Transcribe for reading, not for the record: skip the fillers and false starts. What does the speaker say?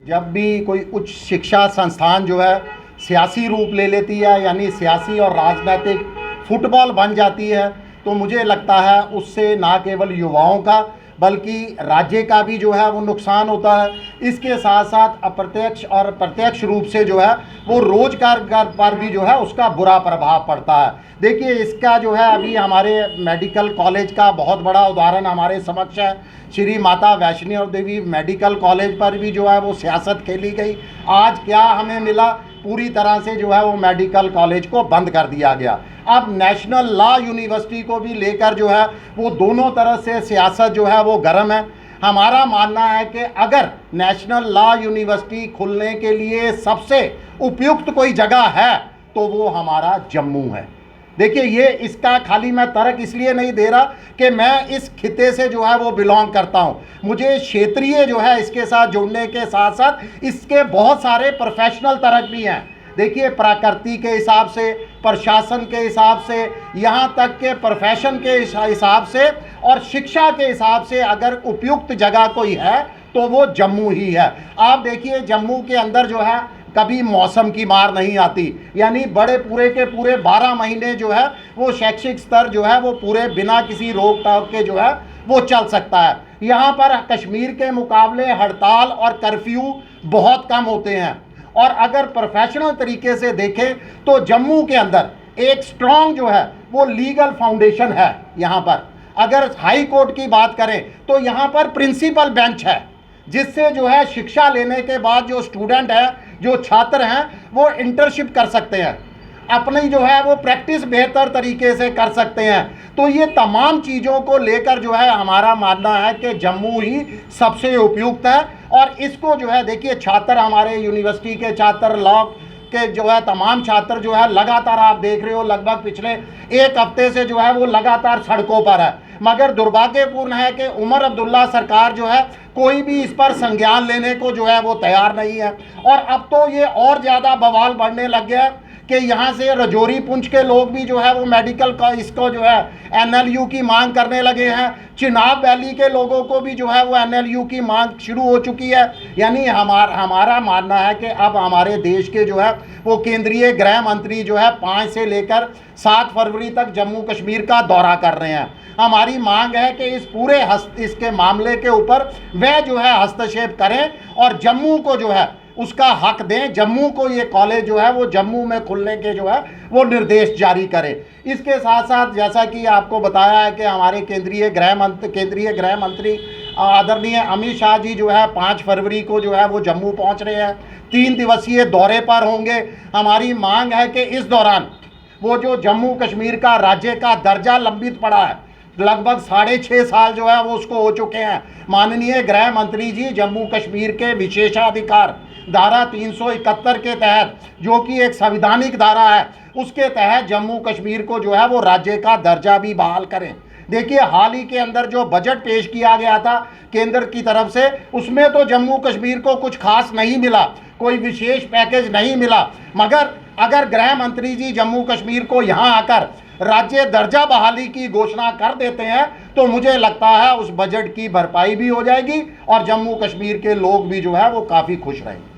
जब भी कोई उच्च शिक्षा संस्थान जो है सियासी रूप ले लेती है, यानी सियासी और राजनीतिक फुटबॉल बन जाती है, तो मुझे लगता है उससे ना केवल युवाओं का बल्कि राज्य का भी जो है वो नुकसान होता है। इसके साथ साथ अप्रत्यक्ष और प्रत्यक्ष रूप से जो है वो रोजगार पर भी जो है उसका बुरा प्रभाव पड़ता है। देखिए, इसका जो है अभी हमारे मेडिकल कॉलेज का बहुत बड़ा उदाहरण हमारे समक्ष है। श्री माता वैष्णो देवी मेडिकल कॉलेज पर भी जो है वो सियासत खेली गई। आज क्या हमें मिला, पूरी तरह से जो है वो मेडिकल कॉलेज को बंद कर दिया गया। अब नेशनल लॉ यूनिवर्सिटी को भी लेकर जो है वो दोनों तरह से सियासत जो है वो गर्म है। हमारा मानना है कि अगर नेशनल लॉ यूनिवर्सिटी खुलने के लिए सबसे उपयुक्त कोई जगह है तो वो हमारा जम्मू है। देखिए, ये इसका खाली मैं तर्क इसलिए नहीं दे रहा कि मैं इस खिते से जो है वो बिलोंग करता हूँ। मुझे क्षेत्रीय जो है इसके साथ जुड़ने के साथ साथ इसके बहुत सारे प्रोफेशनल तर्क भी हैं। देखिए, प्रकृति के हिसाब से, प्रशासन के हिसाब से, यहाँ तक के प्रोफेशन के हिसाब से और शिक्षा के हिसाब से अगर उपयुक्त जगह कोई है तो वो जम्मू ही है। आप देखिए, जम्मू के अंदर जो है कभी मौसम की मार नहीं आती, यानी बड़े पूरे के पूरे 12 महीने जो है वो शैक्षिक स्तर जो है वो पूरे बिना किसी रोक टोक के जो है वो चल सकता है। यहाँ पर कश्मीर के मुकाबले हड़ताल और कर्फ्यू बहुत कम होते हैं। और अगर प्रोफेशनल तरीके से देखें तो जम्मू के अंदर एक स्ट्रॉन्ग जो है वो लीगल फाउंडेशन है। यहाँ पर अगर हाई कोर्ट की बात करें तो यहाँ पर प्रिंसिपल बेंच है, जिससे जो है शिक्षा लेने के बाद जो स्टूडेंट है, जो छात्र हैं, वो इंटर्नशिप कर सकते हैं, अपनी जो है वो प्रैक्टिस बेहतर तरीके से कर सकते हैं। तो ये तमाम चीज़ों को लेकर जो है हमारा मानना है कि जम्मू ही सबसे उपयुक्त है। और इसको जो है देखिए, छात्र हमारे यूनिवर्सिटी के छात्र, लॉ के जो है तमाम छात्र जो है लगातार आप देख रहे हो लगभग पिछले एक हफ्ते से जो है वो लगातार सड़कों पर है। मगर दुर्भाग्यपूर्ण है कि उमर अब्दुल्ला सरकार जो है कोई भी इस पर संज्ञान लेने को जो है वो तैयार नहीं है। और अब तो ये और ज़्यादा बवाल बढ़ने लग गया है कि यहाँ से रजौरी पुंछ के लोग भी जो है वो मेडिकल का इसको जो है NLU की मांग करने लगे हैं। चिनाब वैली के लोगों को भी जो है वो NLU की मांग शुरू हो चुकी है। यानी हमारा मानना है कि अब हमारे देश के जो है वो केंद्रीय गृह मंत्री जो है 5 से लेकर 7 फरवरी तक जम्मू कश्मीर का दौरा कर रहे हैं। हमारी मांग है कि इस पूरे इसके मामले के ऊपर वह जो है हस्तक्षेप करें और जम्मू को जो है उसका हक दें। जम्मू को ये कॉलेज जो है वो जम्मू में खुलने के जो है वो निर्देश जारी करें। इसके साथ साथ जैसा कि आपको बताया है कि हमारे केंद्रीय गृह मंत्री आदरणीय अमित शाह जी जो है 5 फरवरी को जो है वो जम्मू पहुंच रहे हैं, 3 दिवसीय दौरे पर होंगे। हमारी मांग है कि इस दौरान वो जो जम्मू कश्मीर का राज्य का दर्जा लंबित पड़ा है, लगभग 6.5 साल जो है वो उसको हो चुके हैं, माननीय गृह मंत्री जी जम्मू कश्मीर के विशेषाधिकार धारा 371 के तहत, जो कि एक संवैधानिक धारा है, उसके तहत जम्मू कश्मीर को जो है वो राज्य का दर्जा भी बहाल करें। देखिए, हाल ही के अंदर जो बजट पेश किया गया था केंद्र की तरफ से, उसमें तो जम्मू कश्मीर को कुछ खास नहीं मिला, कोई विशेष पैकेज नहीं मिला। मगर अगर गृह मंत्री जी जम्मू कश्मीर को यहाँ आकर राज्य दर्जा बहाली की घोषणा कर देते हैं तो मुझे लगता है उस बजट की भरपाई भी हो जाएगी और जम्मू कश्मीर के लोग भी जो है वो काफ़ी खुश रहेंगे।